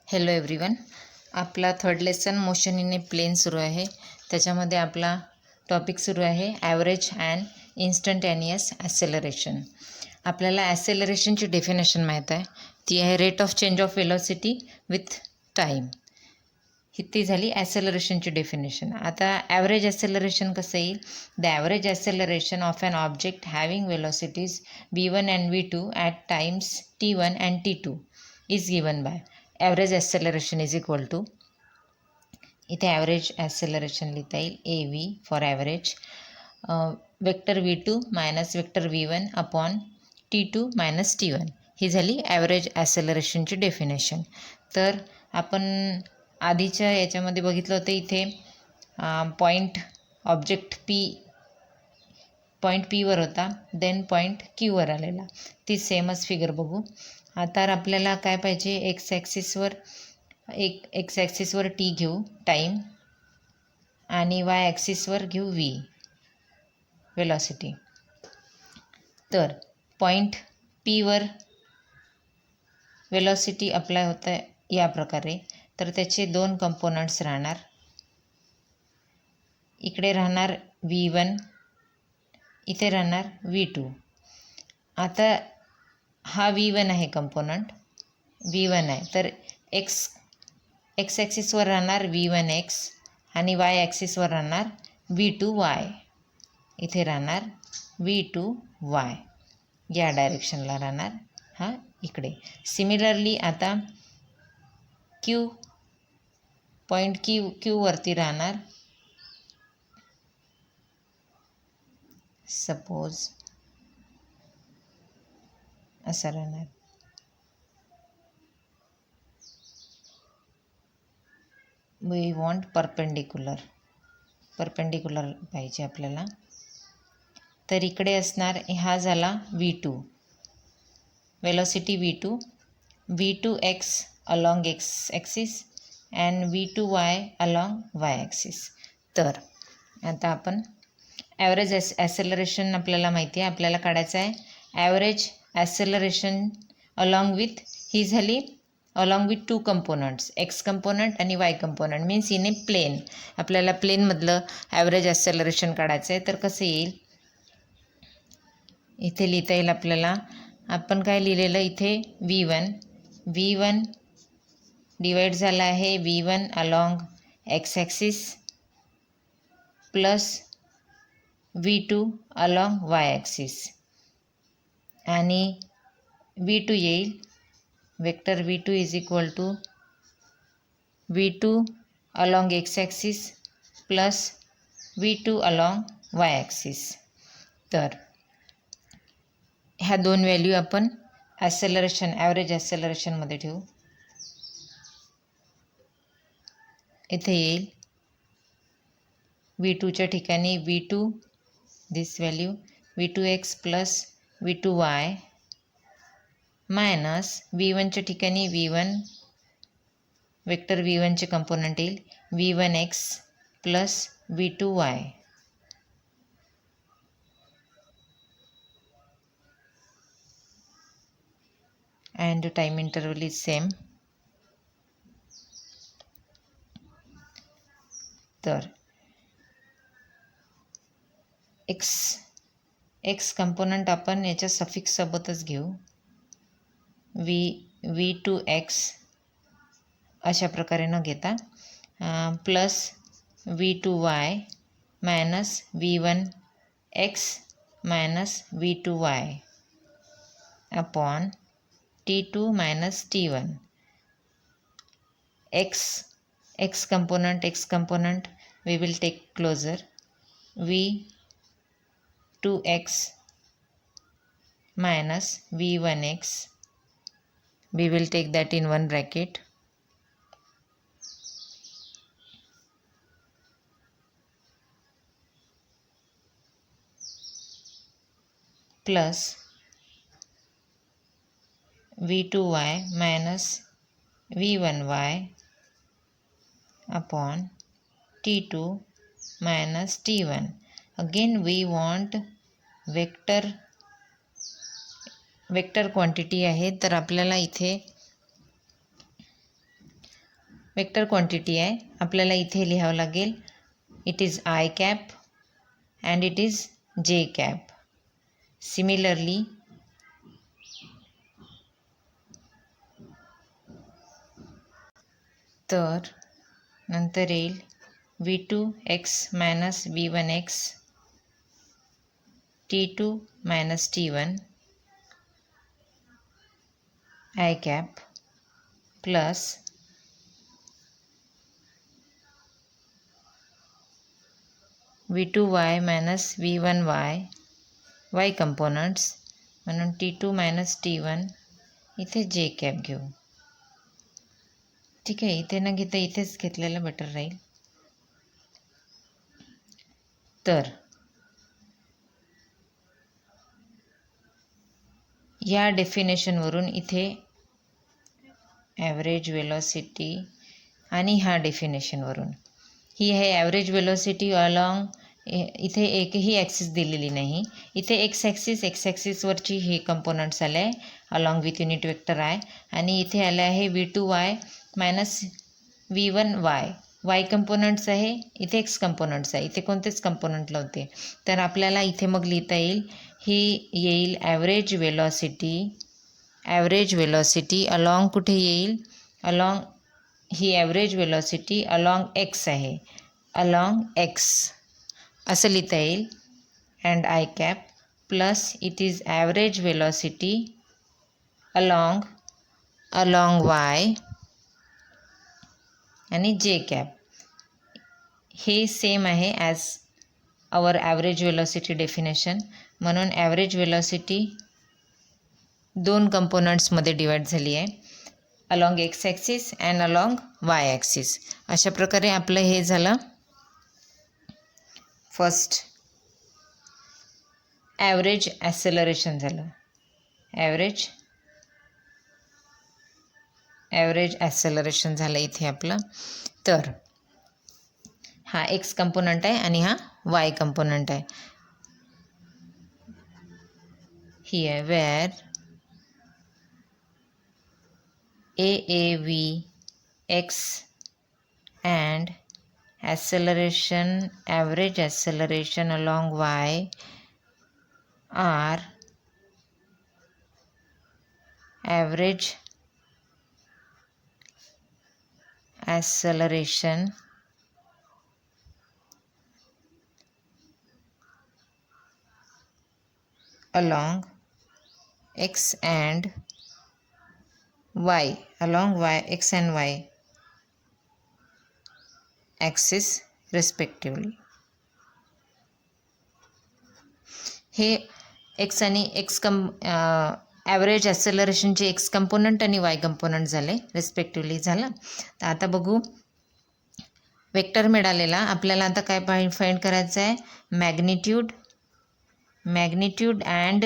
Hello everyone. आपला third lesson motion in a plane सुरू आहे. त्याच्यामध्ये आपला टॉपिक सुरू आहे ॲव्हरेज अँड इन्स्टंटॅनियस ॲसेलरेशन. आपल्याला ॲसेलरेशनची डेफिनेशन माहीत आहे. ती आहे rate of change of velocity with time. ती झाली ॲसेलरेशनची डेफिनेशन. आता ॲव्हरेज ॲसेलरेशन कसं येईल? The average acceleration of an object having velocities V1 and V2 at times T1 and T2 is given by average acceleration is equal to, इथे average acceleration लिहिता येईल AV for average vector V2 minus vector V1 upon T2 minus T1. ही झाली average ॲसेलरेशनची definition. तर आपण आधीच्या याच्यामध्ये बघितलं होतं, इथे पॉईंट ऑब्जेक्ट पॉईंट Pवर होता, देन पॉईंट Qवर आलेला. ती सेमच फिगर बघू. आता आपल्याला काय पाहिजे, एक्स ॲक्सिसवर T घेऊ टाईम आणि वाय ॲक्सिसवर घेऊ V वेलॉसिटी. तर पॉईंट Pवर वेलॉसिटी अप्लाय होतं या प्रकारे. तर त्याचे दोन कंपोनंट्स राहणार. इकडे राहणार V1, इथे राहणार V2. आता हा V1 आहे कंपोनंट, V1 आहे. तर एक्स ॲक्सिसवर राहणार V1x आणि वाय ॲक्सिसवर राहणार V2y. इथे राहणार V2y, या डायरेक्शनला राहणार, हा इकडे. सिमिलरली आता पॉईंट Qवरती राहणार, सपोज असं राहणार. वी वॉन्ट परपेंडिक्युलर पाहिजे आपल्याला. तर इकडे असणार, हा झाला V2 velocity V2x along x axis and V2y along y axis. तर आता आपण ॲव्हरेज ॲसेलरेशन आपल्याला माहिती आहे, आपल्याला काढायचं आहे ॲव्हरेज ॲसेलरेशन अलॉंग विथ, ही झाली along with two components, X component आणि Y component, means in a plane. आपल्याला प्लेनमधलं ॲव्हरेज ॲसेलरेशन काढायचं आहे. तर कसं येईल, इथे लिहिता येईल आपल्याला. आपण काय लिहिलेलं इथे, V1 डिवाइड झाला आहे V1 along x axis plus V2 along Y axis, आणि V2 येईल vector V2 is equal to V2 along x axis plus V2 along Y axis. तर ह्या दोन व्हॅल्यू आपण ॲव्हरेज ॲसेलरेशनमध्ये ठेवू. इथे येईल V2च्या ठिकाणी V2, this value V2x plus V2y minus V1च्या ठिकाणी V1, वेक्टर V1चे कंपोनंट येईल V1x plus V2y. and time interval is same. तर एक्स कंपोनंट आपण याच्या सफिक्स सोबतच घेऊ, V2x अशा प्रकारे न घेता, plus V2y minus V1x minus V2y upon T2 minus T1. x component we will take closer, V2x minus V1x, we will take that in one bracket, plus V2y minus V1y upon T2 minus T1. Again we want vector quantity आहे. तर आपल्याला इथे vector quantity आहे, आपल्याला इथे लिहावं लागेल it is i cap and it is जे कॅप. सिमिलरली तर नंतर येईल v2x minus v1x t2 minus t1 i cap plus v2y minus v1y y components म्हणून t2 मायनस t1 इथे जे कॅप घेऊ. ठीक आहे, इथे न घेता इथेच घेतलेलं बेटर राहील. तर या डेफिनेशनवरून इथे ॲव्हरेज वेलॉसिटी आणि ह्या डेफिनेशनवरून ही आहे ॲव्हरेज वेलॉसिटी अलॉंग. इथे एकही ॲक्सिस दिलेली नाही. इथे एक्स ॲक्सिसवरची हे कंपोनंट्स आले आहे along with unit vector I, आणि इथे आले आहे v2y minus v1y Y components आहे, इथे एक्स कंपोनंट्स आहे, इथे कोणतेच कंपोनंट नव्हते. तर आपल्याला इथे मग लिहिता येईल ही येईल ॲव्हरेज वेलॉसिटी अलॉंग कुठे येईल, अलॉंग ही ॲव्हरेज वेलॉसिटी अलॉंग एक्स आहे, अलॉंग एक्स असं लिहिता येईल. And i cap plus it is average velocity along Y आणि जे कॅप हे सेम आहे ॲज आवर ॲव्हरेज वेलॉसिटी डेफिनेशन. म्हणून ॲव्हरेज वेलॉसिटी दोन कंपोनंट्समध्ये डिवाईड झाली आहे, along x axis and along Y axis. अशा प्रकारे आपलं हे झालं फर्स्ट ॲव्हरेज ॲसेलरेशन झालं. ॲव्हरेज ॲसेलरेशन झालं इथे आपलं. तर हा एक्स कंपोनंट आहे आणि हा वाय कंपोनंट आहे. Here where AAV x and average acceleration along y are average acceleration along x and y x and y axis respectively. हे एक्स आणि एक्स ॲव्हरेज ॲसेलरेशनचे एक्स कंपोनंट आणि वाय कंपोनंट झाले respectively झालं. तर आता बघू vector मिळालेला आपल्याला आता काय फाइंड करायचं आहे, magnitude and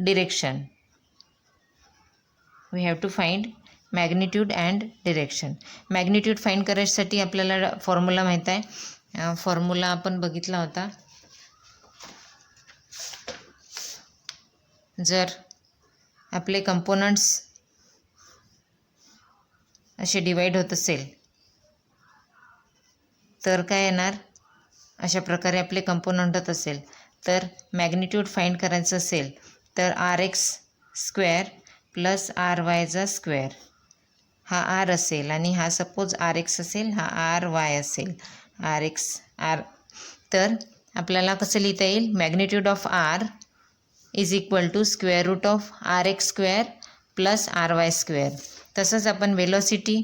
direction. We have to find magnitude and direction. Magnitude find करायसाठी आपल्याला फॉर्म्युला माहीत आहे, फॉर्म्युला आपण बघितला होता. जर आपले कंपोनंट्स असे डिवाईड होत असेल तर काय येणार, अशा प्रकारे आपले कंपोनंट होत असेल तर मॅग्निट्यूड फाइंड करायचं असेल तर RX स्क्वेअर प्लस RYचा स्क्वेअर हा R असेल आणि हा सपोज RX असेल, हा RY असेल, RX R. तर आपल्याला कसं लिहिता येईल, magnitude of R is equal to square root of RX square plus RY square. तसंच आपण वेलॉसिटी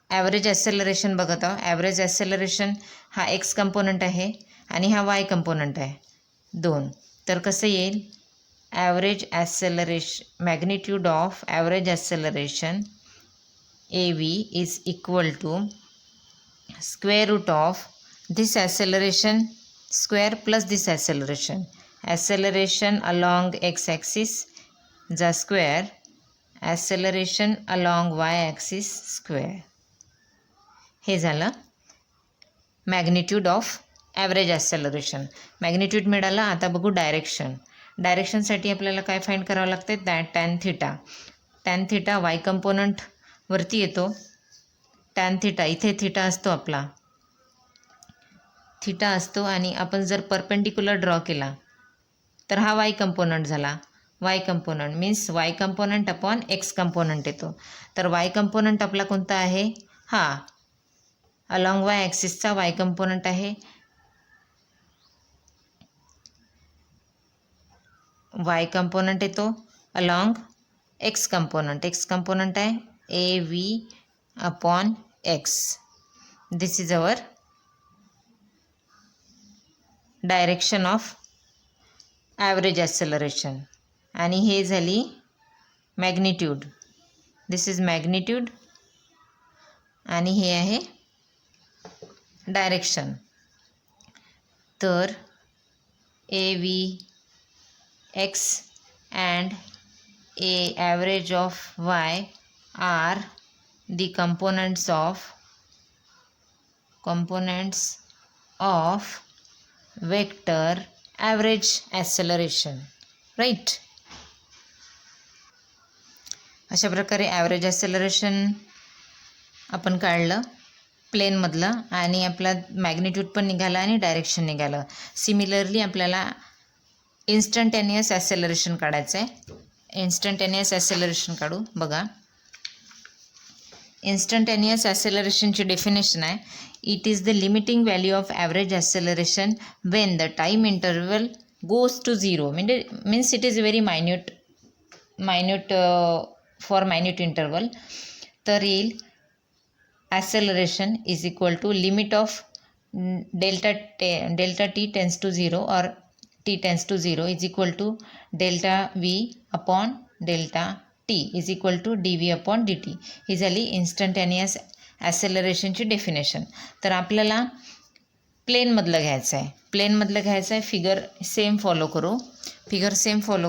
ॲव्हरेज ॲसेलरेशन बघत आहोत. ॲव्हरेज ॲसेलरेशन हा एक्स कंपोनंट आहे आणि हा वाय कंपोनंट आहे दोन. तर कसं येईल, magnitude of average acceleration AV is equal to square root of this acceleration square plus this acceleration along x axis the square, acceleration along y axis square. हे झालं मॅग्निट्यूड ऑफ ॲव्हरेज ॲसेलरेशन. मॅग्निट्यूड मिळाला. आता बघू डायरेक्शनसाठी आपल्याला काय find करावं लागतं, tan theta Y component वरती येतो टॅन थिटा, इथे थिटा असतो आपला, थिटा असतो. आणि आपण जर परपेंडिक्युलर ड्रॉ केला तर हा वाय कंपोनंट झाला. Y component means Y component upon X component येतो. तर वाय कंपोनंट आपला कोणता आहे? हा अलॉंग वाय ॲक्सिसचा वाय कंपोनंट आहे. वाय कंपोनंट येतो along X component. X component आहे A V upon X. This is our direction of average acceleration. आणि हे झाली मॅग्निट्यूड. दिस इज मॅग्निट्यूड आणि हे आहे डायरेक्शन. तर A V x and a average of y are the components of vector average acceleration, right? अशा प्रकारे average acceleration आपण काढलं प्लेनमधलं आणि आपला मॅग्निट्यूड पण निघाला आणि डायरेक्शन निघालं. सिमिलरली आपल्याला इन्स्टंटेनियस ॲक्सेलरेशन काढायचं आहे. इन्स्टंटेनियस ॲक्सेलरेशन काढू. बघा, इन्स्टंटेनियस ॲक्सेलरेशनची डेफिनेशन आहे, it is the limiting value of average acceleration when the time interval goes to zero. म्हणजे means it is very minute for minute interval. तर येईल acceleration is equal to limit of delta T tends to zero और t tends to 0 is equal to delta v upon delta t is equal to dv upon dt. ही झाली instantaneous ॲक्सेलरेशनची definition. तर आपल्याला प्लेनमधलं घ्यायचं आहे. प्लेनमधलं घ्यायचं आहे. फिगर सेम फॉलो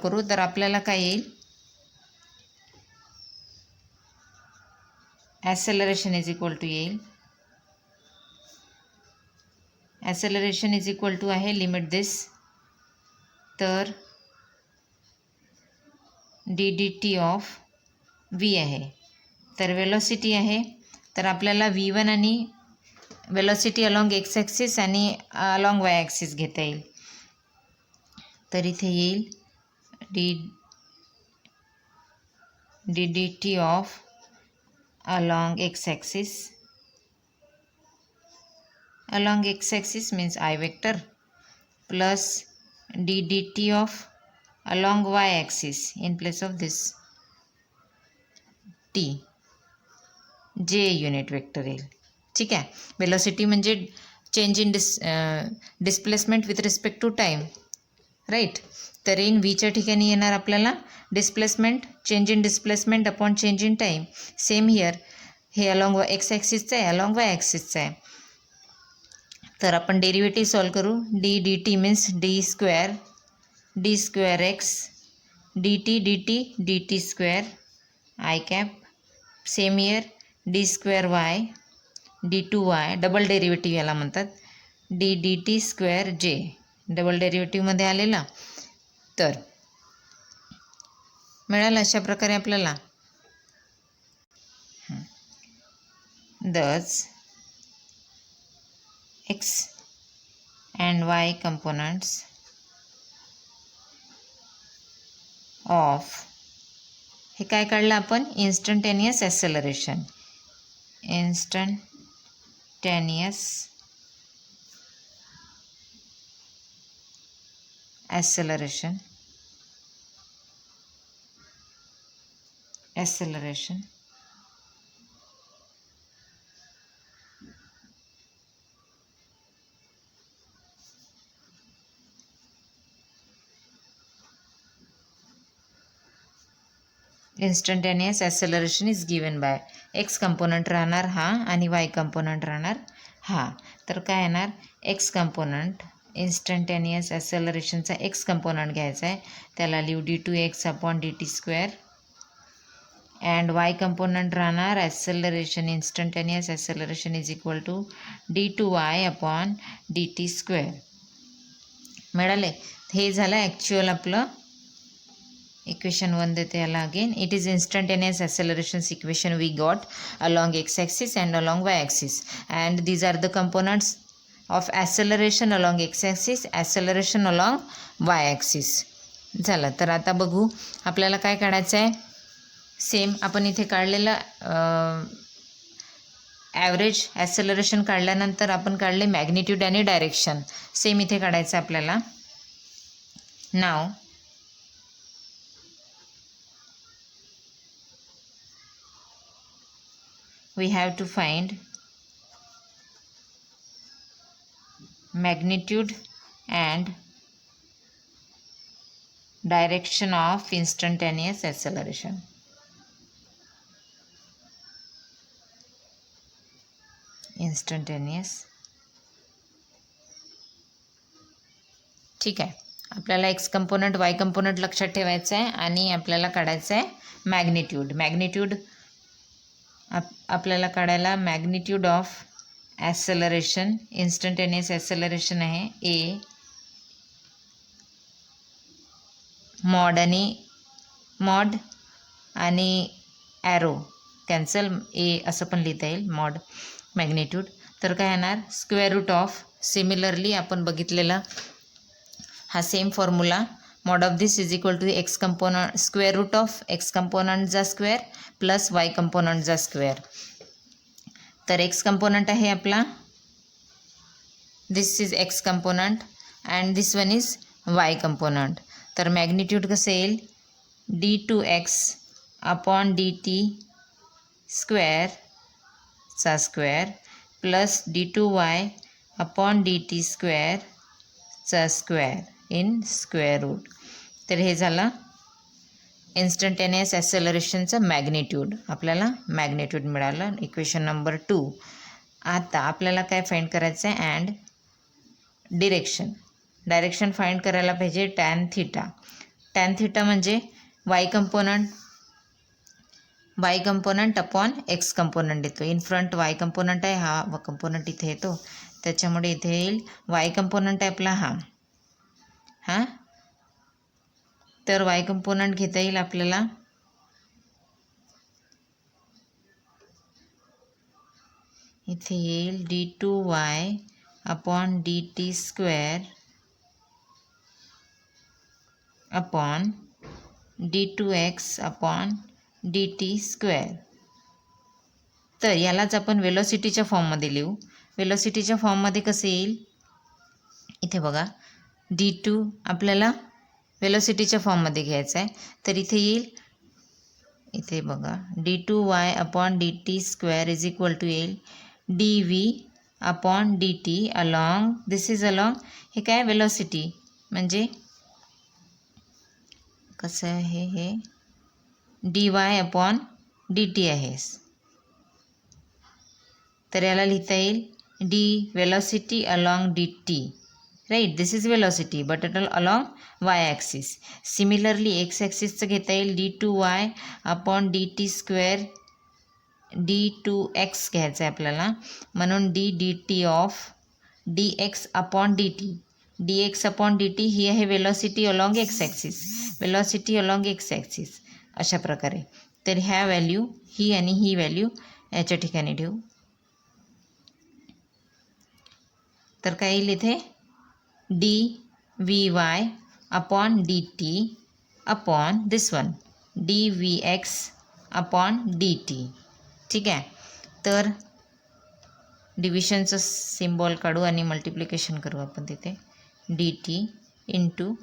करू. तर आपल्याला काय येईल? ॲक्सेलरेशन इज इक्वल टू येईल, ॲक्सेलरेशन इज इक्वल टू आहे लिमिट दिस. तर D D T of V आहे. तर वेलॉसिटी आहे. तर आपल्याला V1 आणि वेलॉसिटी अलॉंग एक्स ॲक्सिस आणि अलॉंग वाय ॲक्सिस घेता येईल. तर इथे येईल D D T of along x axis means I vector plus dt of along y axis in place of this t j unit vector येईल. ठीक आहे. Velocity म्हणजे change in displacement with respect to time, right. तर in व्हीच्या ठिकाणी येणार आपल्याला displacement, change in displacement upon change in time. Same here हे अलॉंग एक्स ॲक्सिसचं आहे, अलॉंग वाय ॲक्सिसचं आहे. तर आपण डेरिव्हेटिव्ह सॉल्व करू. D D T means D square X D T square I cap. Same here D square Y D2y, double derivative याला म्हणतात, डी टी स्क्वेअर जे डबल डेरिव्हेटिव्हमध्ये आलेला. तर मिळालं अशा प्रकारे आपल्याला. Thus x and y components of हे काय काढलं आपण? Instantaneous acceleration. Instantaneous acceleration instantaneous acceleration is given bye x component राहणार हा आणि वाय कंपोनंट राहणार हा. तर काय येणार? एक्स कंपोनंट इन्स्टंटेनियस ॲक्सेलरेशनचा एक्स कंपोनंट घ्यायचा आहे, त्याला लिहू d2x upon dt square. And Y component राहणार acceleration instantaneous acceleration is equal to d2y upon dt square. मिळाले? हे झालं ॲक्च्युअल आपलं इक्वेशन 1 देते याला again. It is instantaneous accelerations equation we got along x axis and along Y axis and these are the components of acceleration along x axis, acceleration along Y axis. झालं. तर आता बघू आपल्याला काय काढायचं आहे. सेम आपण इथे काढलेलं ॲव्हरेज ॲसेलरेशन काढल्यानंतर आपण काढले मॅग्निट्यूड आणि डायरेक्शन. सेम इथे काढायचं आपल्याला. नाव we have to find magnitude and direction of instantaneous acceleration. Instantaneous. ठीक आहे. आपल्याला एक्स कंपोनंट वाय कंपोनंट लक्षात ठेवायचं आहे आणि आपल्याला काढायचं आहे मॅग्निट्यूड. मॅग्निट्यूड आपल्याला काढायला मॅग्निट्यूड ऑफ ॲसेलरेशन, इन्स्टंटेनियस ॲसेलरेशन आहे ए मॉड आणि ॲरो कॅन्सल, ए असं पण लिहिता येईल, मॉड मॅग्निट्यूड. तर काय येणार स्क्वेअर रूट ऑफ, सिमिलरली आपण बघितलेला हा same formula, mod of this is equal to X component square root of X कंपोनंटचा स्क्वेअर प्लस वाय कंपोनंटचा स्क्वेअर. तर एक्स कंपोनंट आहे आपला, this is X component and this one is Y component. तर magnitude कसं येईल d2x upon dt स्क्वेअरचा square plus d2y upon dt स्क्वेअरचा स्क्वेअर इन स्क्वेअर रूट. तर हे झालं इन्स्टंटेनियस ॲसेलरेशनचं मॅग्निट्यूड. आपल्याला मॅग्निट्यूड मिळालं इक्वेशन नंबर 2. आता आपल्याला काय फाईंड करायचं आहे अँड डायरेक्शन फाईंड करायला पाहिजे टॅन थिटा. टॅन थिटा म्हणजे Y component upon X component येतो. इन फ्रंट वाय कंपोनंट आहे, हा कंपोनंट इथे येतो, त्याच्यामुळे इथे येईल वाय कंपोनंट आहे आपला हा. तर वाय कंपोनंट घेता येईल आपल्याला इथे येईल d2y upon dt square upon d2x upon dt square. तर यालाच आपण वेलोसिटीच्या फॉर्ममध्ये लिहू. वेलोसिटीच्या फॉर्ममध्ये कसं येईल इथे बघा, d2 आपल्याला वेलोसिटीच्या फॉर्ममध्ये घ्यायचं आहे. तर इथे येईल, इथे बघा d2y upon dt square is equal to येईल dv upon dt along, this is along, हे काय वेलोसिटी म्हणजे कसं आहे हे dy अपॉन dt आहे. तर याला लिहिता येईल d velocity along dt, right. This is velocity but it along Y axis. Similarly X ॲक्सिसचं घेता येईल d2y upon dt square d2x घ्यायचं आहे आपल्याला, म्हणून dt of dx upon dt. dx upon dt ही आहे velocity along x axis, velocity along x axis अशा प्रकारे. तर ह्या व्हॅल्यू ही आणि ही व्हॅल्यू याच्या ठिकाणी ठेवू. तर काय येईल इथे dvy अपॉन dt अपॉन दिस वन dvx अपॉन dt. ठीक आहे. तर डिव्हिजनचं सिम्बॉल काढू आणि मल्टिप्लिकेशन करू आपण तिथे dt into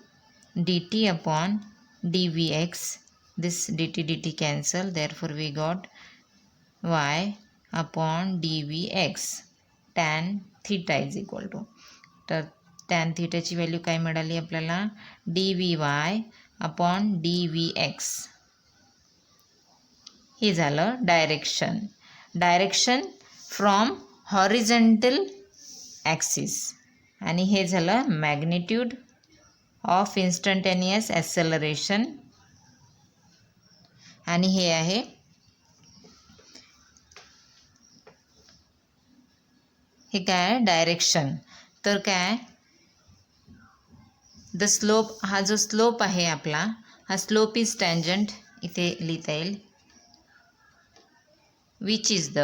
dt upon dvx, this dt cancel, therefore we got y upon dvx tan theta is equal to. तर टॅन थिटाची व्हॅल्यू काय मिळाली आपल्याला dvy अपॉन dvx. हे झालं डायरेक्शन फ्रॉम हॉरिझॉन्टल ॲक्सिस आणि हे झालं मॅग्निट्यूड ऑफ इन्स्टंटेनियस ॲसेलरेशन आणि हे आहे हे काय डायरेक्शन. तर काय द स्लोप, हा जो स्लोप आहे आपला हा स्लोप इज टँजंट इथे लिहिता येईल. विच इज द,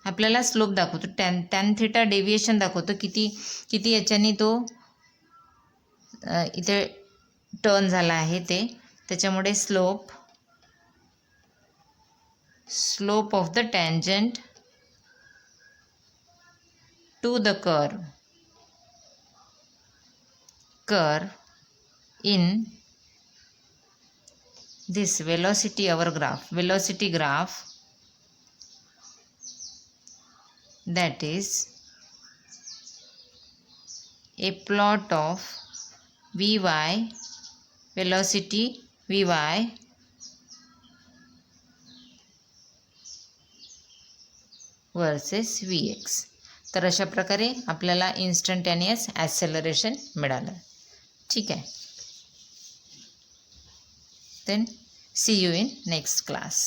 आपल्याला स्लोप दाखवतो, टॅन थिटा डेविएशन दाखवतो किती याच्याने तो इथे टर्न झाला आहे ते, त्याच्यामुळे slope of the tangent to the curve in this velocity graph that is a plot of Vy, velocity Vy versus Vx. तर अशा प्रकारे आपल्याला इन्स्टंटेनियस ॲसेलरेशन मिळालं. ठीक आहे. Then see you in next class.